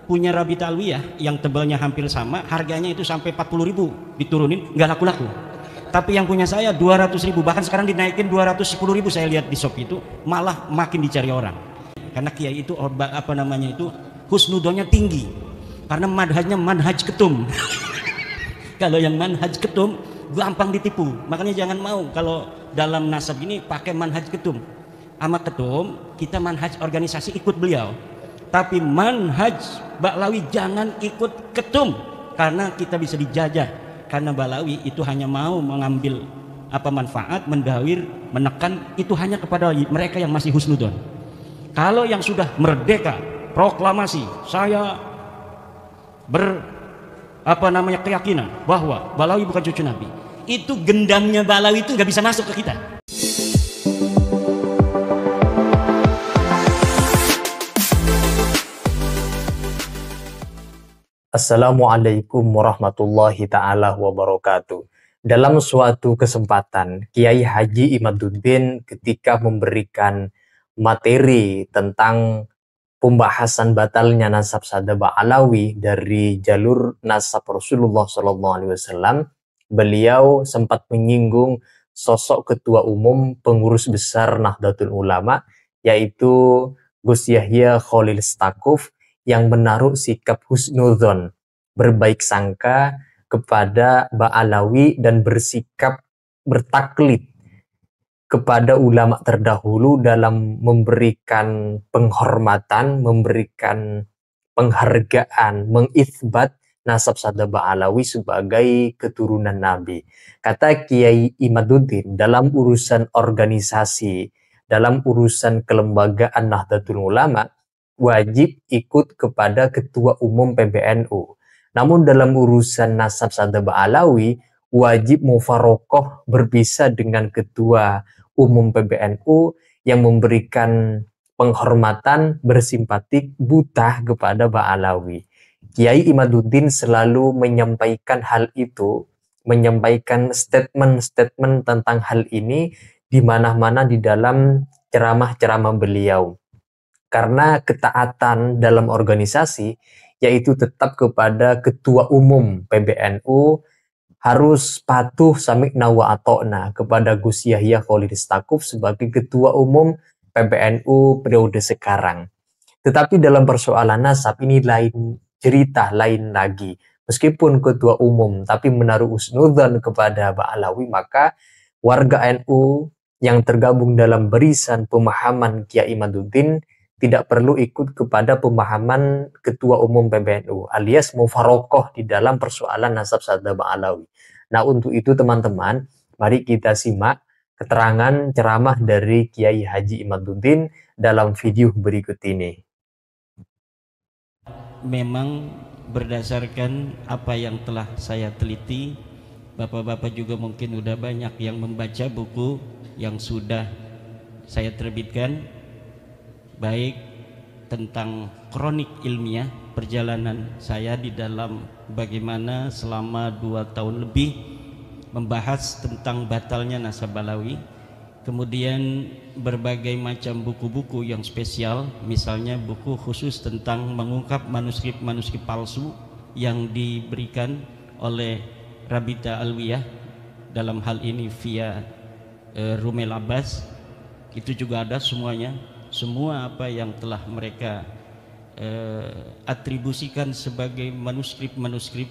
punya Rabita Alwiyah yang tebalnya hampir sama, harganya itu sampai 40.000 diturunin, nggak laku-laku. Tapi yang punya saya 200.000, bahkan sekarang dinaikin 210.000, saya lihat di shop itu malah makin dicari orang. Karena kiai itu apa namanya itu husnudonya tinggi, karena manhajnya manhaj ketum. Kalau yang manhaj ketum gampang ditipu, makanya jangan mau kalau dalam nasab ini pakai manhaj ketum. Sama ketum kita manhaj organisasi ikut beliau, tapi manhaj Ba'lawi jangan ikut ketum, karena kita bisa dijajah. Karena Ba'lawi itu hanya mau mengambil apa manfaat, mendawir, menekan itu hanya kepada mereka yang masih husnudon. Kalau yang sudah merdeka, proklamasi, saya keyakinan bahwa Ba'lawi bukan cucu Nabi, itu gendangnya Ba'lawi itu nggak bisa masuk ke kita. Assalamualaikum warahmatullahi ta'ala wabarakatuh. Dalam suatu kesempatan, Kiai Haji Imaduddin ketika memberikan materi tentang pembahasan batalnya nasab sada Ba'alawi dari jalur nasab Rasulullah SAW, beliau sempat menyinggung sosok ketua umum pengurus besar Nahdlatul Ulama, yaitu Gus Yahya Khalil Stakuf, yang menaruh sikap husnudzon, berbaik sangka kepada Ba'alawi dan bersikap bertaklid kepada ulama terdahulu dalam memberikan penghormatan, memberikan penghargaan, mengitsbat nasab sada Ba'alawi sebagai keturunan Nabi. Kata Kiai Imaduddin, dalam urusan organisasi, dalam urusan kelembagaan Nahdlatul Ulama, wajib ikut kepada ketua umum PBNU. Namun dalam urusan nasab sada Ba'alawi, wajib mufarokoh berpisah dengan ketua umum PBNU yang memberikan penghormatan, bersimpatik, buta kepada Ba'alawi. Kiai Imaduddin selalu menyampaikan hal itu, menyampaikan statement-statement tentang hal ini di mana-mana di dalam ceramah-ceramah beliau. Karena ketaatan dalam organisasi, yaitu tetap kepada ketua umum PBNU, harus patuh sami'na wa ata'na kepada Gus Yahya Khalil Stakuf sebagai ketua umum PBNU periode sekarang. Tetapi dalam persoalan nasab ini lain cerita, lain lagi. Meskipun ketua umum tapi menaruh husnudzon kepada Ba'alawi, maka warga NU yang tergabung dalam barisan pemahaman Kiai Imaduddin tidak perlu ikut kepada pemahaman ketua umum PBNU, alias mufarokoh di dalam persoalan nasab sada Ba'alawi. Nah, untuk itu teman-teman, mari kita simak keterangan ceramah dari Kiai Haji Imaduddin dalam video berikut ini. Memang berdasarkan apa yang telah saya teliti, Bapak-bapak juga mungkin udah banyak yang membaca buku yang sudah saya terbitkan, baik tentang kronik ilmiah perjalanan saya di dalam bagaimana selama 2 tahun lebih membahas tentang batalnya nasab Ba'alawi, kemudian berbagai macam buku-buku yang spesial, misalnya buku khusus tentang mengungkap manuskrip-manuskrip palsu yang diberikan oleh Rabita Alwiyah, dalam hal ini via Rumel Abbas, itu juga ada semuanya. Semua apa yang telah mereka atribusikan sebagai manuskrip-manuskrip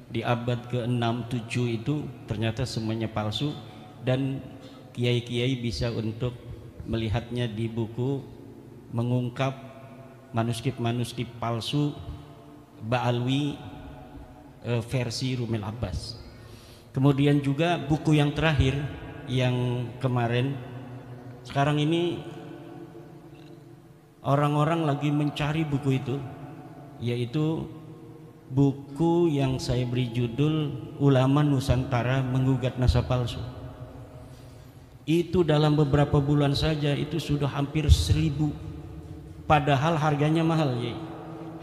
di abad ke-6, 7 itu ternyata semuanya palsu, dan kiai-kiai bisa untuk melihatnya di buku mengungkap manuskrip-manuskrip palsu Ba'alawi versi Rumel Abbas. Kemudian juga buku yang terakhir yang kemarin, sekarang ini orang-orang lagi mencari buku itu, yaitu buku yang saya beri judul Ulama Nusantara Menggugat Nasab Palsu. Itu dalam beberapa bulan saja itu sudah hampir 1.000, padahal harganya mahal ya.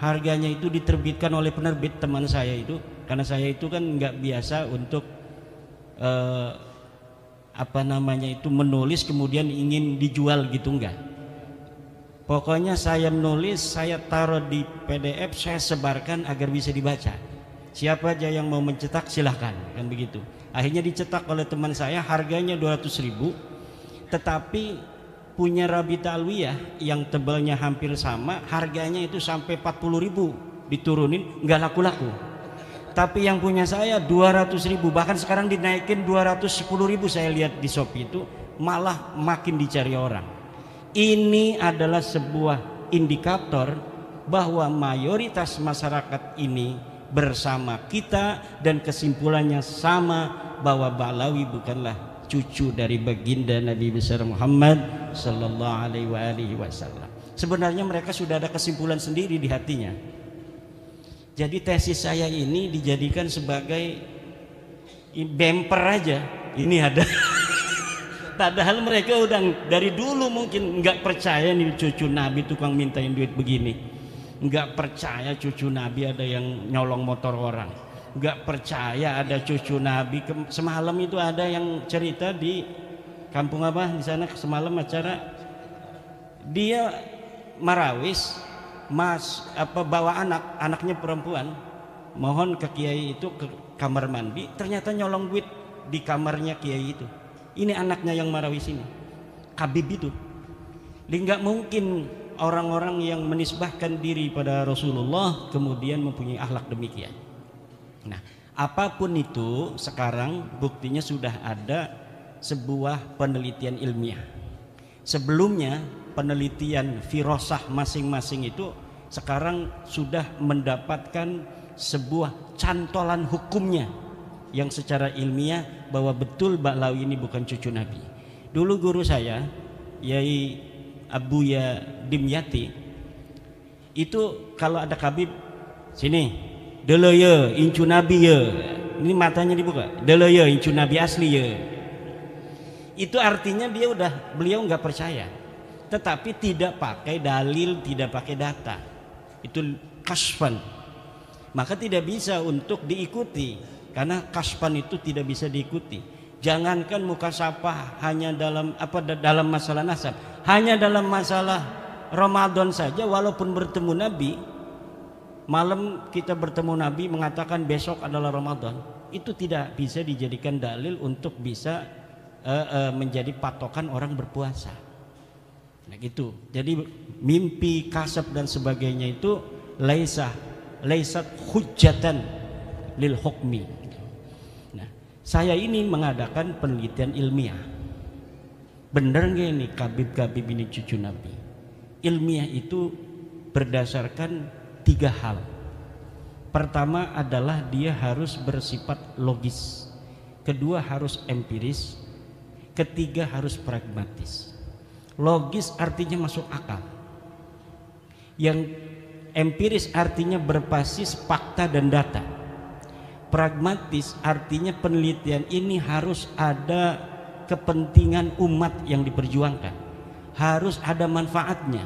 Harganya itu diterbitkan oleh penerbit teman saya itu, karena saya itu kan nggak biasa untuk menulis kemudian ingin dijual gitu, enggak. Pokoknya saya menulis, saya taruh di PDF, saya sebarkan agar bisa dibaca. Siapa aja yang mau mencetak silahkan, kan begitu. Akhirnya dicetak oleh teman saya, harganya 200.000, tetapi punya Rabita Alwiyah yang tebalnya hampir sama, harganya itu sampai 40.000 diturunin, nggak laku-laku. Tapi yang punya saya 200.000, bahkan sekarang dinaikin 210.000, saya lihat di Shopee itu malah makin dicari orang. Ini adalah sebuah indikator bahwa mayoritas masyarakat ini bersama kita dan kesimpulannya sama, bahwa Ba'lawi bukanlah cucu dari baginda Nabi besar Muhammad sallallahu alaihi wasallam. Sebenarnya mereka sudah ada kesimpulan sendiri di hatinya. Jadi tesis saya ini dijadikan sebagai bumper aja. Ini ada. Padahal mereka udah dari dulu mungkin nggak percaya nih cucu Nabi tukang mintain duit begini, nggak percaya cucu Nabi ada yang nyolong motor orang, nggak percaya ada cucu Nabi. Semalam itu ada yang cerita di kampung apa di sana, semalam acara dia marawis, bawa anaknya perempuan, mohon ke kiai itu ke kamar mandi, ternyata nyolong duit di kamarnya kiai itu. Ini anaknya yang marawis ini, Habib itu. Nggak mungkin orang-orang yang menisbahkan diri pada Rasulullah kemudian mempunyai akhlak demikian. Nah, apapun itu sekarang buktinya sudah ada sebuah penelitian ilmiah. Sebelumnya penelitian firasah masing-masing itu sekarang sudah mendapatkan sebuah cantolan hukumnya yang secara ilmiah bahwa betul Ba'lawi ini bukan cucu Nabi. Dulu guru saya Yai Abuya Dimyati itu kalau ada Habib sini delo ya incu Nabi ya, ini matanya dibuka, delo ya incu Nabi asli ya, itu artinya beliau nggak percaya, tetapi tidak pakai dalil, tidak pakai data, itu kasfan, maka tidak bisa untuk diikuti. Karena kasfan itu tidak bisa diikuti. Jangankan mukasafah hanya dalam masalah nasab, hanya dalam masalah Ramadan saja, walaupun bertemu Nabi, malam kita bertemu Nabi mengatakan besok adalah Ramadan, itu tidak bisa dijadikan dalil untuk bisa menjadi patokan orang berpuasa. Nah gitu. Jadi mimpi, kasab dan sebagainya itu laisat hujjatan lil hukmi. Saya ini mengadakan penelitian ilmiah. Benar nggak ini Habib ini cucu Nabi? Ilmiah itu berdasarkan 3 hal. Pertama adalah dia harus bersifat logis. Kedua harus empiris. Ketiga harus pragmatis. Logis artinya masuk akal. Yang empiris artinya berbasis fakta dan data. Pragmatis artinya penelitian ini harus ada kepentingan umat yang diperjuangkan, harus ada manfaatnya.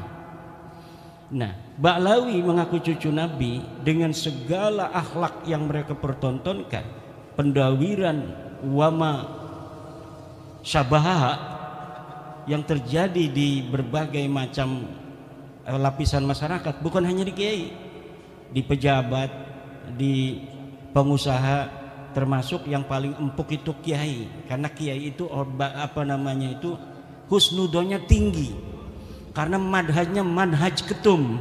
Nah, Ba'lawi mengaku cucu Nabi dengan segala akhlak yang mereka pertontonkan, pendawiran wama syabaha yang terjadi di berbagai macam lapisan masyarakat, bukan hanya di kiai, di pejabat, di pengusaha, termasuk yang paling empuk itu kiai, karena kiai itu husnudonya tinggi, karena manhajnya manhaj ketum.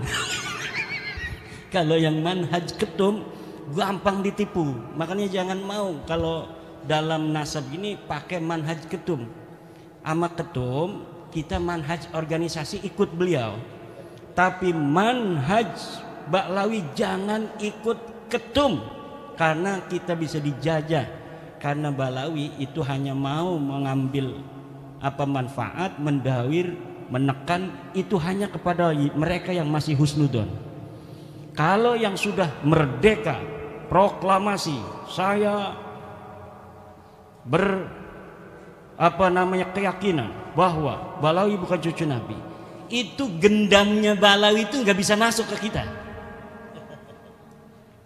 Kalau yang manhaj ketum gampang ditipu, makanya jangan mau kalau dalam nasab ini pakai manhaj ketum. Ama ketum kita manhaj organisasi ikut beliau, tapi manhaj Ba'lawi jangan ikut ketum, karena kita bisa dijajah. Karena Ba'lawi itu hanya mau mengambil manfaat, mendawir, menekan, itu hanya kepada mereka yang masih husnudon. Kalau yang sudah merdeka, proklamasi, saya keyakinan bahwa Ba'lawi bukan cucu Nabi, itu gendamnya Ba'lawi itu nggak bisa masuk ke kita.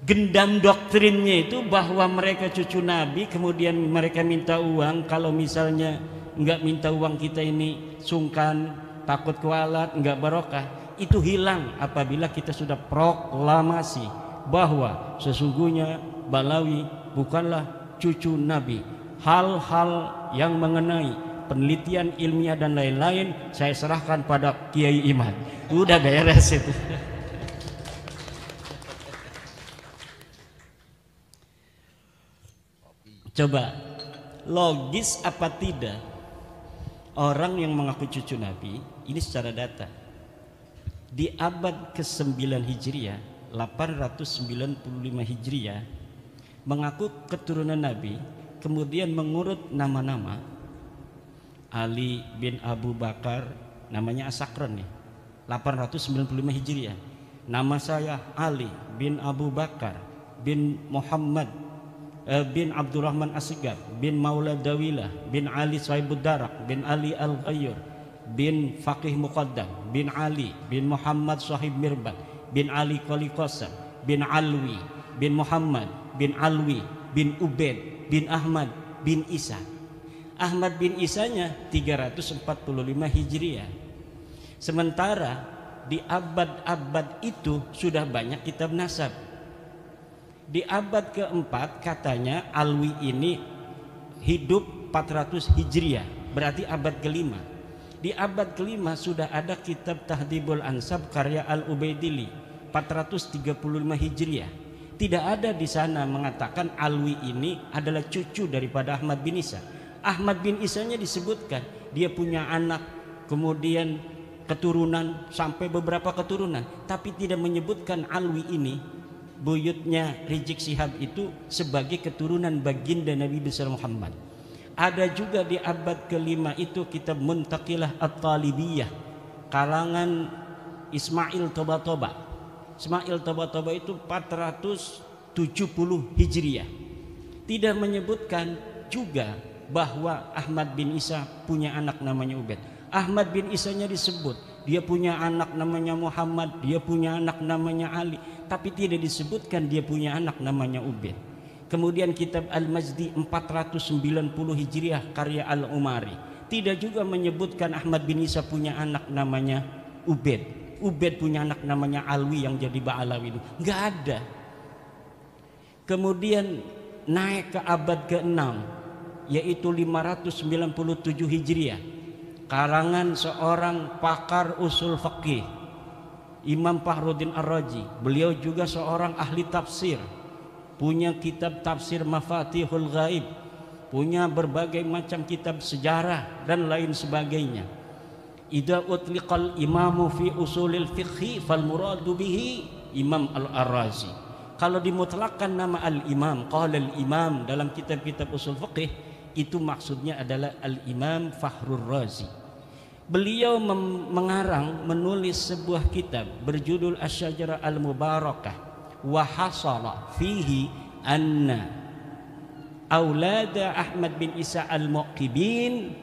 Gendam doktrinnya itu bahwa mereka cucu Nabi, kemudian mereka minta uang. Kalau misalnya nggak minta uang kita ini sungkan, takut kualat, nggak barokah. itu hilang apabila kita sudah proklamasi bahwa sesungguhnya Balawi bukanlah cucu Nabi. Hal-hal yang mengenai penelitian ilmiah dan lain-lain saya serahkan pada Kiai Imad. Udah beres itu. Coba logis apa tidak orang yang mengaku cucu Nabi ini secara data di abad ke-9 Hijriah 895 Hijriah mengaku keturunan Nabi, kemudian mengurut nama-nama. Ali bin Abu Bakar, namanya Asakron nih, 895 Hijriah. Nama saya Ali bin Abu Bakar bin Muhammad bin Abdurrahman Asygaf bin Maula Dawilah bin Ali Sahibud Darak bin Ali Al-Ghayyur bin Faqih Muqaddam bin Ali bin Muhammad Sahib Mirbat bin Ali Qali Qasam bin Alwi bin Muhammad bin Alwi bin Ubaid bin Ahmad bin Isa. Ahmad bin Isanya 345 Hijriah. Sementara di abad-abad itu sudah banyak kitab nasab. Di abad keempat katanya Alwi ini hidup 400 Hijriah, berarti abad kelima. Di abad kelima sudah ada kitab Tahdhibul Ansab karya Al-Ubaidili 435 Hijriah. Tidak ada di sana mengatakan Alwi ini adalah cucu daripada Ahmad bin Isa. Ahmad bin Isanya disebutkan dia punya anak, kemudian keturunan sampai beberapa keturunan, tapi tidak menyebutkan Alwi ini buyutnya Rizik Syihab itu sebagai keturunan baginda Nabi besar Muhammad. Ada juga di abad kelima itu kitab Muntaqilah At-Talibiyah kalangan Ismail Toba-Toba. Ismail Toba-Toba itu 470 Hijriah. Tidak menyebutkan juga bahwa Ahmad bin Isa punya anak namanya Ubaid. Ahmad bin Isanya disebut dia punya anak namanya Muhammad, dia punya anak namanya Ali, tapi tidak disebutkan dia punya anak namanya Ubaid. Kemudian kitab Al-Majdi 490 Hijriah karya Al-Umari tidak juga menyebutkan Ahmad bin Isa punya anak namanya Ubaid. Ubaid punya anak namanya Alwi yang jadi Ba'alawi itu nggak ada. Kemudian naik ke abad ke-6 yaitu 597 Hijriah karangan seorang pakar usul fikih Imam Fakhruddin Ar-Razi. Beliau juga seorang ahli tafsir, punya kitab tafsir Mafatihul Ghaib, punya berbagai macam kitab sejarah dan lain sebagainya. Idza utliqal imamu fi usulil fiqhi fal muradu bihi Imam Al-Ar-Razi. Kalau dimutlakkan nama al-imam, qala al-imam dalam kitab-kitab usul fiqih, itu maksudnya adalah al-Imam Fakhrur Razi. Beliau menulis sebuah kitab berjudul Asy-Syajarah Al-Mubarakah wa hasala fihi anna aulada Ahmad bin Isa al-Muqibin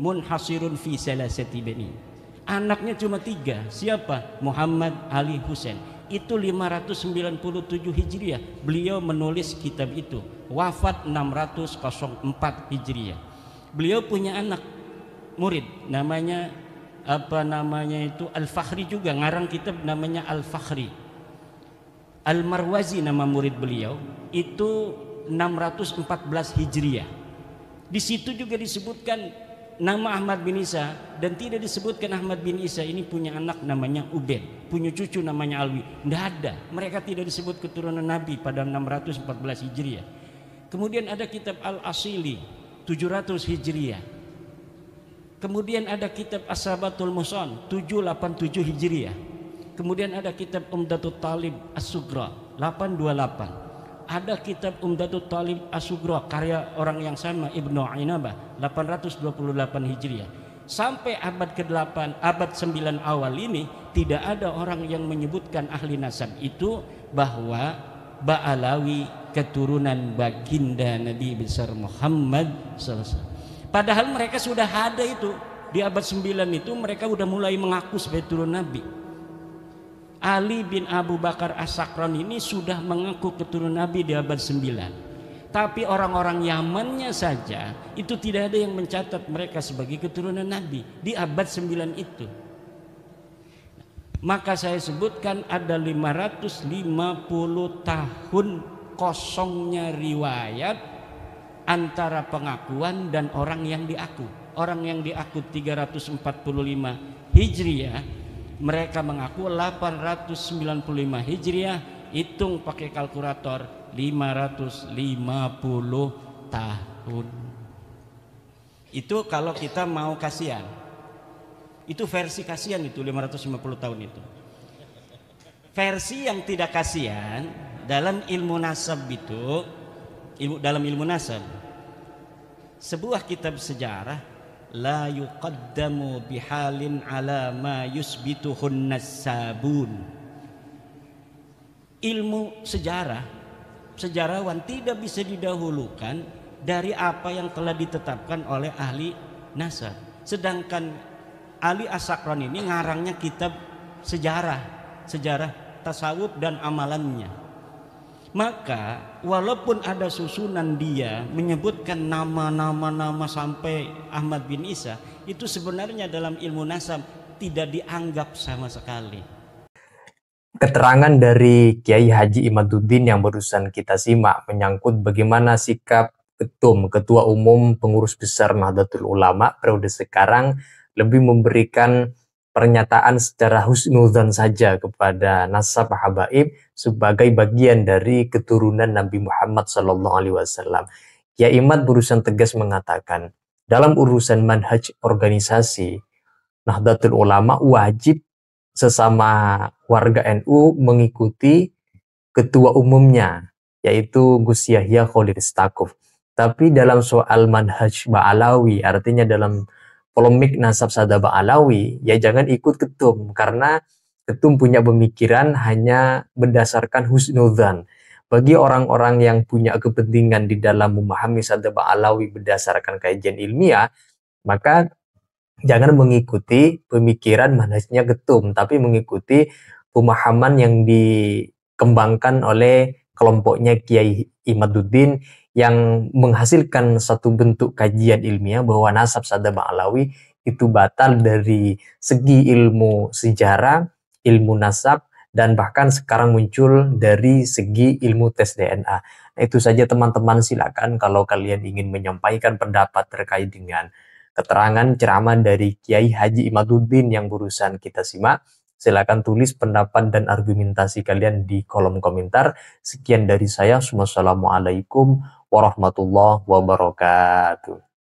munhasirun fi salasati bani. Anaknya cuma 3. Siapa? Muhammad, Ali, Husain. Itu 597 Hijriah beliau menulis kitab itu. Wafat 604 Hijriah. Beliau punya anak murid namanya itu Al-Fakhri juga, ngarang kitab namanya Al-Fakhri. Al-Marwazi nama murid beliau, itu 614 Hijriah. Di situ juga disebutkan nama Ahmad bin Isa dan tidak disebutkan Ahmad bin Isa ini punya anak namanya Ubaid, punya cucu namanya Alwi. Tidak ada, mereka tidak disebut keturunan Nabi pada 614 Hijriah. Kemudian ada kitab Al-Asili 700 Hijriah. Kemudian ada kitab As-Sabatul Musan 787 Hijriah. Kemudian ada kitab Umdatul Talib As-Sugra 828. Ada kitab Umdatul Talib As-Sugra karya orang yang sama Ibnu Ainabah 828 Hijriah. Sampai abad ke-8, abad 9 awal ini tidak ada orang yang menyebutkan ahli nasab itu bahwa Ba'alawi keturunan baginda Nabi besar Muhammad SAW. Padahal mereka sudah ada itu di abad 9 itu, mereka sudah mulai mengaku sebagai turun Nabi. Ali bin Abu Bakar As-Sakran ini sudah mengaku keturunan Nabi di abad 9. Tapi orang-orang Yamannya saja itu tidak ada yang mencatat mereka sebagai keturunan Nabi di abad 9 itu. Maka saya sebutkan ada 550 tahun kosongnya riwayat antara pengakuan dan orang yang diaku. Orang yang diaku 345 Hijriah, mereka mengaku 895 Hijriah. Hitung pakai kalkulator 550 tahun. Itu kalau kita mau kasihan. Itu versi kasihan itu 550 tahun itu. Versi yang tidak kasihan dalam ilmu nasab itu, dalam ilmu nasab, sebuah kitab sejarah, la yuqaddamu bihalin ala ma yusbituhun nasabun. Ilmu sejarah, sejarawan tidak bisa didahulukan dari apa yang telah ditetapkan oleh ahli nasab. Sedangkan ahli as-Sakran ini ngarangnya kitab sejarah tasawuf dan amalannya. Maka walaupun ada susunan dia menyebutkan nama sampai Ahmad bin Isa, itu sebenarnya dalam ilmu nasab tidak dianggap sama sekali. Keterangan dari Kiai Haji Imaduddin yang barusan kita simak menyangkut bagaimana sikap Ketua Umum Pengurus Besar Nahdlatul Ulama periode sekarang lebih memberikan pernyataan secara husnudzan saja kepada nasab habaib sebagai bagian dari keturunan Nabi Muhammad SAW. Kiai Imad berusaha tegas mengatakan, dalam urusan manhaj organisasi, Nahdlatul Ulama wajib sesama warga NU mengikuti ketua umumnya, yaitu Gus Yahya Khalil Stakuf. Tapi dalam soal manhaj Ba'alawi, artinya dalam polemik nasab sada Ba'alawi, ya jangan ikut ketum, karena ketum punya pemikiran hanya berdasarkan husnudzan. Bagi orang-orang yang punya kepentingan di dalam memahami sada Ba'alawi berdasarkan kajian ilmiah, maka jangan mengikuti pemikiran manhajnya ketum, tapi mengikuti pemahaman yang dikembangkan oleh kelompoknya Kiai Imaduddin yang menghasilkan satu bentuk kajian ilmiah bahwa nasab sada Ba'alawi itu batal dari segi ilmu sejarah, ilmu nasab, dan bahkan sekarang muncul dari segi ilmu tes DNA. Nah, itu saja teman-teman, silakan kalau kalian ingin menyampaikan pendapat terkait dengan keterangan ceramah dari Kiai Haji Imaduddin yang barusan kita simak. Silakan tulis pendapat dan argumentasi kalian di kolom komentar. Sekian dari saya. Wassalamualaikum warahmatullahi wabarakatuh.